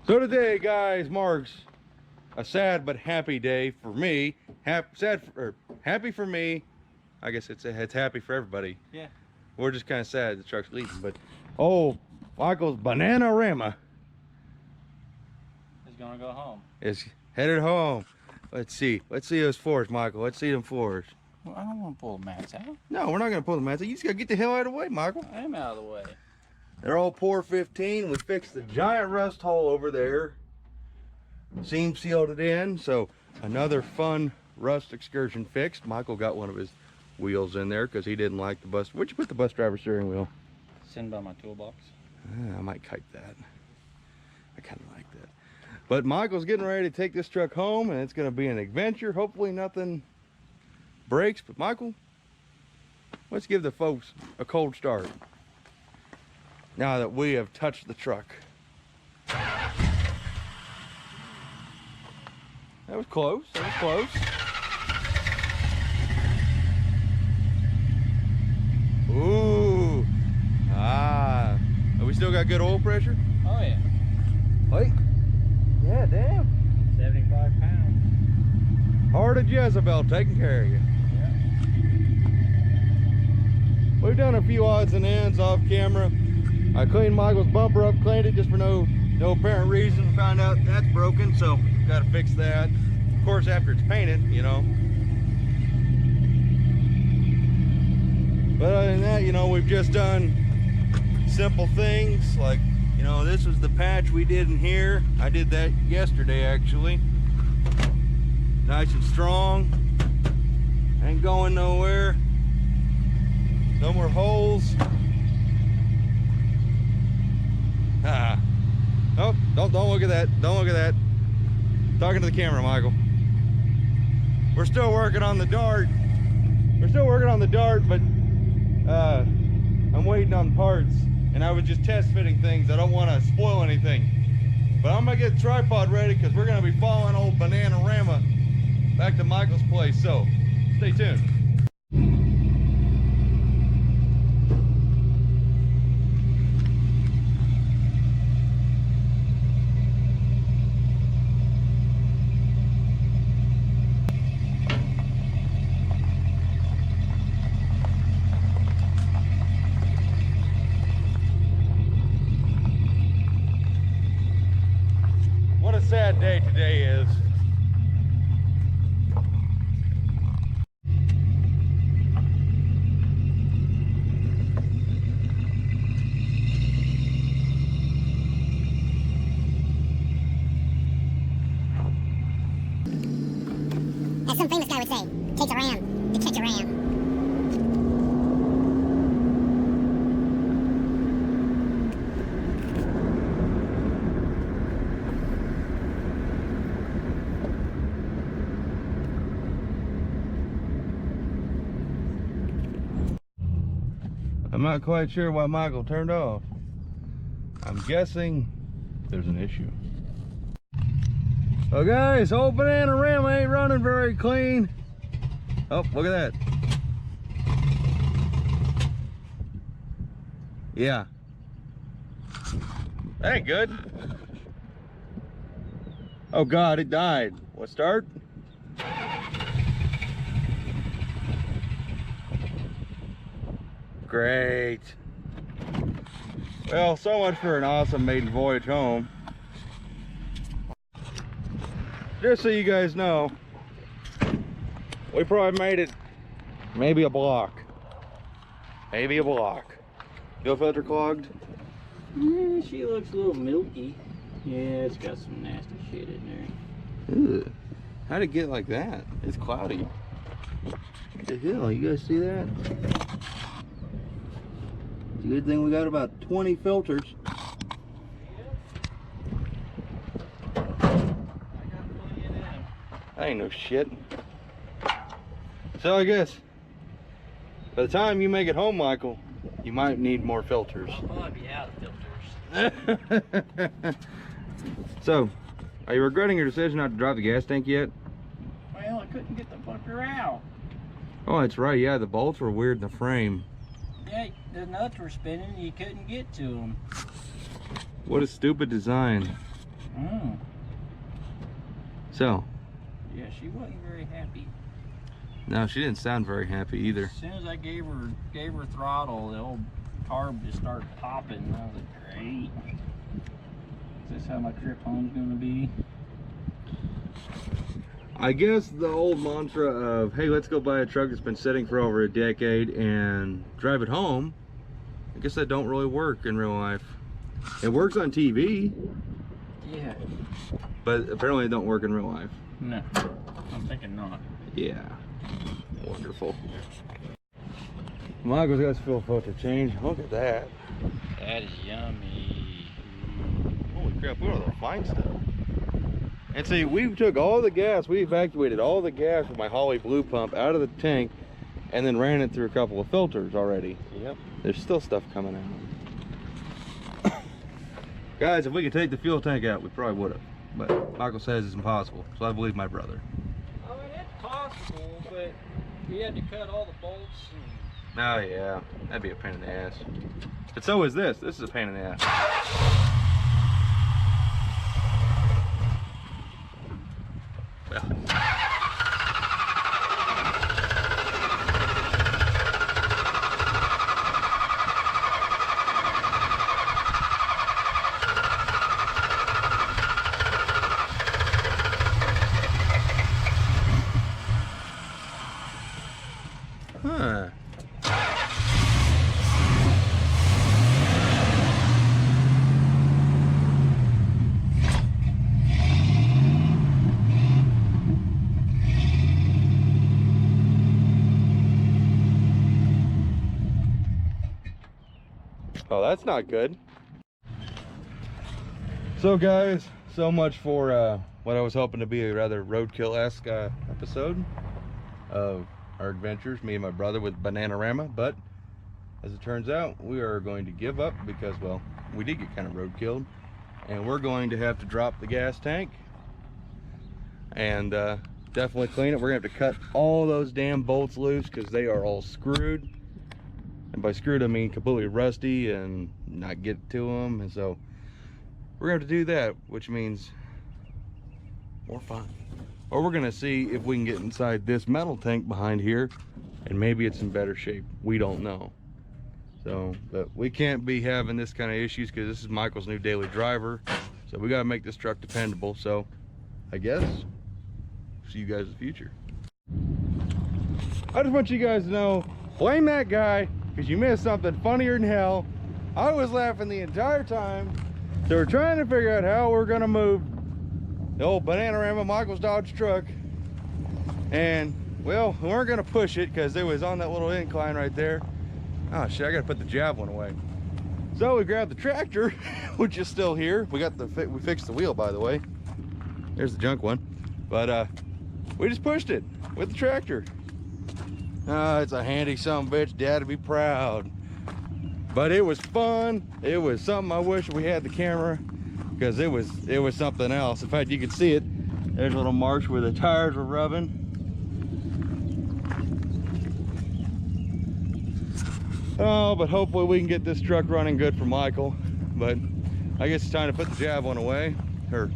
So today, guys, marks a sad but happy day for me. Happy for me. I guess it's happy for everybody. Yeah. We're just kind of sad the truck's leaving, but Michael's Bananarama is gonna go home. Is headed home. Let's see those floors, Michael. Let's see them floors. Well, I don't want to pull the mats out. No, we're not gonna pull the mats out. You just gotta get the hell out of the way, Michael. I am out of the way. They're all pour 15. We fixed the giant rust hole over there. Seam sealed it in, so another fun rust excursion fixed. Michael got one of his wheels in there because he didn't like the bus. Where'd you put the bus driver steering wheel? Sitting by my toolbox. I might kite that. I kind of like that. But Michael's getting ready to take this truck home, and it's going to be an adventure. Hopefully nothing breaks. But Michael, let's give the folks a cold start now that we have touched the truck. That was close. That was close. Ooh. Ah. We still got good oil pressure? Oh, yeah. Wait. Yeah, damn. 75 pounds. Heart of Jezebel taking care of you. Yeah. We've done a few odds and ends off camera. I cleaned Michael's bumper up, cleaned it just for no apparent reason. Found out that's broken, so got to fix that. Of course, after it's painted, you know. But other than that, you know, we've just done simple things like, you know, this was the patch we did in here. I did that yesterday, actually. Nice and strong. Ain't going nowhere. No more holes. Ah. Oh, don't look at that. Don't look at that. Talking to the camera, Michael. We're still working on the dart. We're still working on the dart, but I'm waiting on parts, and I was just test fitting things. I don't want to spoil anything. But I'm gonna get the tripod ready because we're gonna be following old Bananarama back to Michael's place. So stay tuned. What a sad day today is. As some famous guy would say, takes a ram to catch a ram. I'm not quite sure why Michael turned off. I'm guessing there's an issue. Oh guys, old Bananarama ain't running very clean. Oh, look at that. Yeah. That ain't good. Oh God, it died. What, start? Great. Well, so much for an awesome maiden voyage home. Just so you guys know, we probably made it maybe a block. Maybe a block. Fuel filter clogged? Yeah, she looks a little milky. Yeah, it's got some nasty shit in there. Ugh. How'd it get like that? It's cloudy. What the hell? You guys see that? It's a good thing we got about 20 filters. That ain't no shit. So I guess by the time you make it home, Michael, you might need more filters. I'll probably be out of filters. So, are you regretting your decision not to drive the gas tank yet? Well, I couldn't get the fucker out. Oh, that's right. Yeah, the bolts were weird in the frame. Yeah, the nuts were spinning and you couldn't get to them. What a stupid design. Mm. So. Yeah, she wasn't very happy. No, she didn't sound very happy either. As soon as I gave her throttle, the old carb just started popping. And I was like, great. Is this how my trip home's gonna be? I guess the old mantra of, hey, let's go buy a truck that's been sitting for over a decade and drive it home, I guess that don't really work in real life. It works on TV. Yeah. But apparently it don't work in real life. No, I'm thinking not. Yeah. Wonderful. Michael's got his fuel filter change. Look at that. That is yummy. Holy crap, look at the fine stuff. And see, we took all the gas, we evacuated all the gas with my Holly Blue pump out of the tank and then ran it through a couple of filters already. Yep. There's still stuff coming out. Guys, if we could take the fuel tank out, we probably would have. But Michael says it's impossible, so I believe my brother. I mean, it's possible, but we had to cut all the bolts. Oh yeah, that'd be a pain in the ass. But so is this. This is a pain in the ass. Well. Huh. Oh, that's not good. So guys, so much for what I was hoping to be a rather roadkill-esque episode of our adventures, me and my brother with Bananarama. But as it turns out, we are going to give up because, well, we did get kind of roadkilled, and we're going to have to drop the gas tank and definitely clean it. We're gonna have to cut all those damn bolts loose because they are all screwed. And by screwed, I mean completely rusty and not get to them. And so we're going to have to do that, which means more fun. Or we're going to see if we can get inside this metal tank behind here and maybe it's in better shape. We don't know. So, but we can't be having this kind of issues because this is Michael's new daily driver. So we got to make this truck dependable. So I guess see you guys in the future. I just want you guys to know, blame that guy, because you missed something funnier than hell. I was laughing the entire time. So we're trying to figure out how we're gonna move the old Bananarama, Michael's Dodge truck. And well, we weren't gonna push it because it was on that little incline right there. Oh shit, I gotta put the Javelin away. So we grabbed the tractor, which is still here. We fixed the wheel, by the way. There's the junk one. But we just pushed it with the tractor. It's a handy son of a bitch. Dad'd be proud. But it was fun. It was something I wish we had the camera, because it was something else. In fact, you could see it. There's a little marsh where the tires were rubbing. Oh, but hopefully we can get this truck running good for Michael. But I guess it's time to put the Javelin away. Or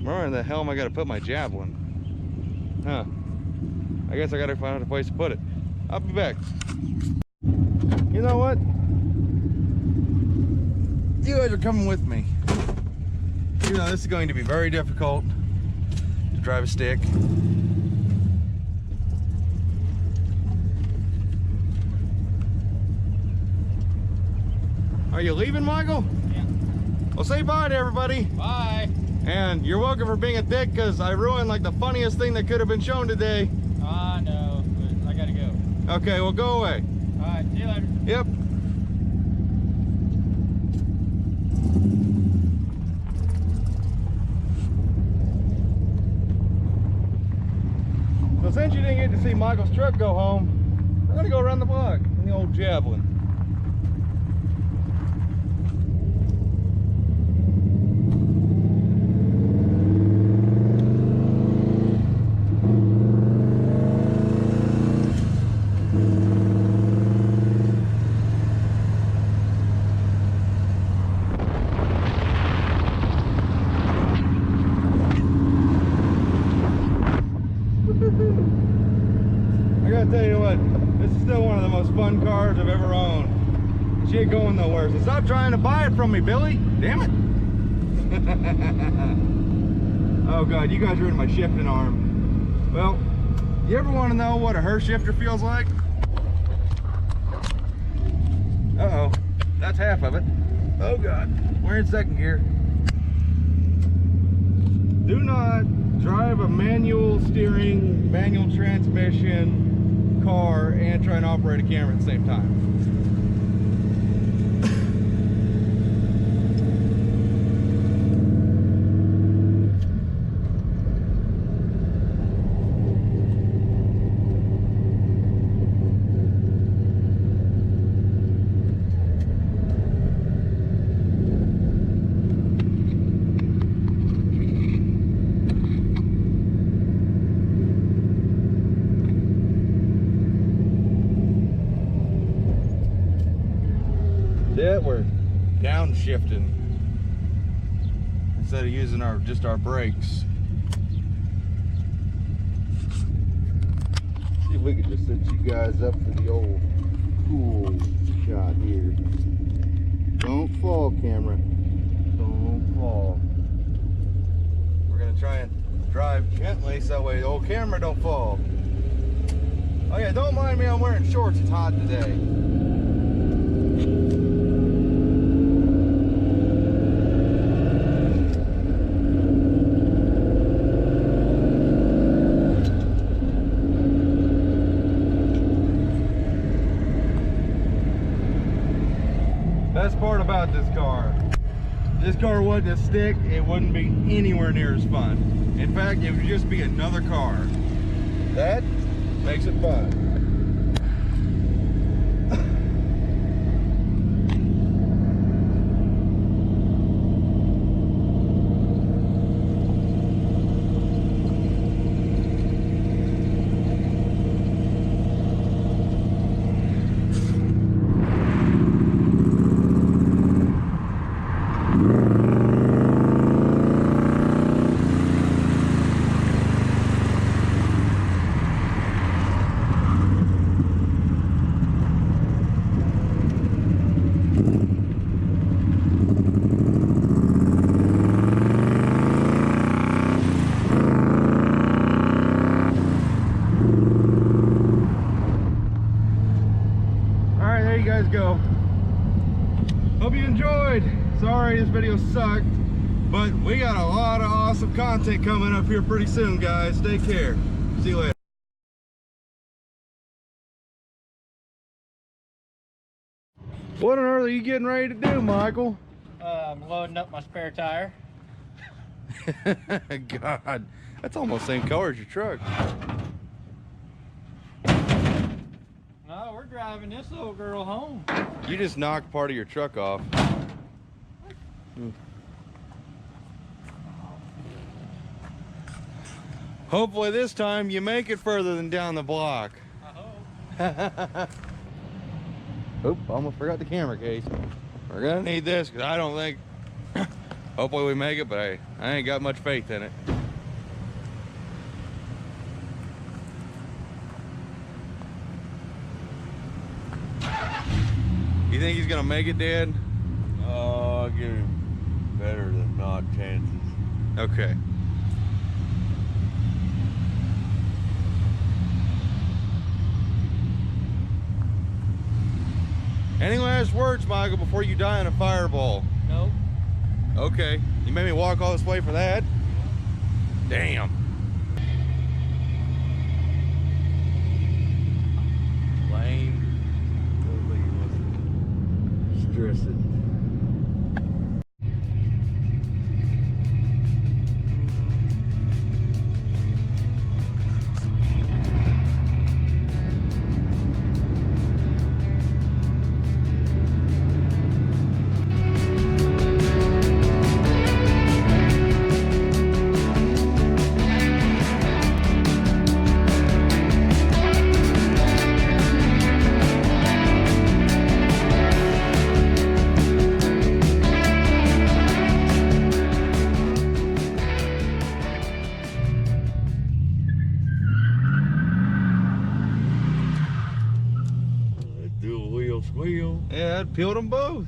where in the hell am I gonna put my Javelin? Huh. I guess I gotta find a place to put it. I'll be back. You know what? You guys are coming with me. You know, this is going to be very difficult to drive a stick. Are you leaving, Michael? Yeah. Well, say bye to everybody. Bye. And you're welcome for being a dick, because I ruined like the funniest thing that could have been shown today. I know, but I gotta go. Okay, well, go away. All right, see you later. Yep. So since you didn't get to see Michael's truck go home, we're gonna go around the block in the old Javelin. fun cars I've ever owned. She ain't going nowhere, so stop trying to buy it from me, Billy. Damn it. Oh God, you guys ruined my shifting arm. Well, you ever want to know what a her shifter feels like? Uh-oh, that's half of it. Oh God, we're in second gear. Do not drive a manual steering, manual transmission car and try and operate a camera at the same time. Yeah, we're downshifting instead of using just our brakes. See if we could just set you guys up for the old cool shot here. Don't fall, camera. Don't fall. We're gonna try and drive gently so that way the old camera don't fall. Oh yeah, don't mind me, I'm wearing shorts, it's hot today. Best part about this car wasn't a stick, it wouldn't be anywhere near as fun. In fact, it would just be another car. That makes it fun. Go. Hope you enjoyed. Sorry this video sucked, but we got a lot of awesome content coming up here pretty soon, guys. Take care. See you later. What on earth are you getting ready to do, Michael? I'm loading up my spare tire. God, that's almost the same color as your truck. No, we're driving this little girl home. You just knocked part of your truck off. Hopefully this time you make it further than down the block. I hope. Oop, almost forgot the camera case. We're gonna need this because I don't think, hopefully we make it, but I ain't got much faith in it. You think he's gonna make it, Dad? Oh, I'll give him better than not chances. Okay. Any last words, Michael, before you die in a fireball? Nope. Okay. You made me walk all this way for that? Damn. Lame. Stressing. bad. Peeled them both.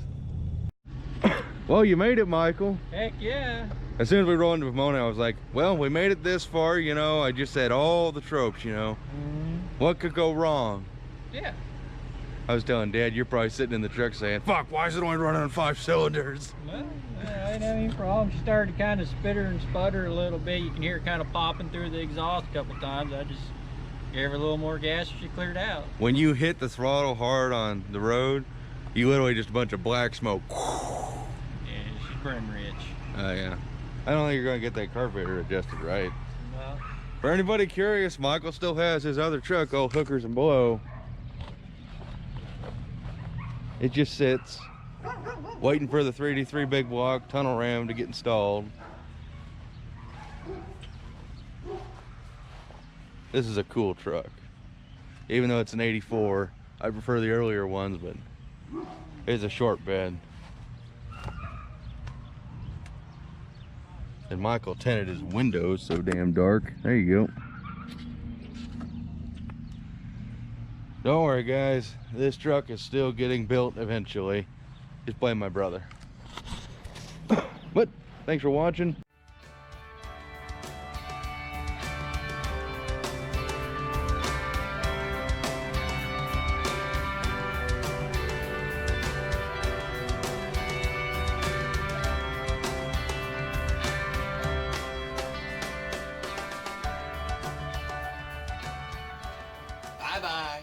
Well, you made it, Michael. Heck yeah. As soon as we rolled into Pomona, I was like, well, we made it this far, you know. I just said all the tropes, you know. What could go wrong? Yeah. I was telling Dad, you're probably sitting in the truck saying, fuck, why is it only running on 5 cylinders? Well, I didn't have any problem. She started to kind of spitter and sputter a little bit. You can hear it kind of popping through the exhaust a couple times. I just gave her a little more gas and she cleared out. When you hit the throttle hard on the road, you literally just a bunch of black smoke. Yeah, she's pretty rich. Oh, yeah. I don't think you're going to get that carburetor adjusted right. No. For anybody curious, Michael still has his other truck, old Hookers and Blow. It just sits, waiting for the 3D3 big block tunnel ram to get installed. This is a cool truck. Even though it's an 84, I prefer the earlier ones, but it's a short bed. And Michael tinted his windows so damn dark. There you go. Don't worry, guys. This truck is still getting built eventually. Just blame my brother. But thanks for watching. Bye-bye.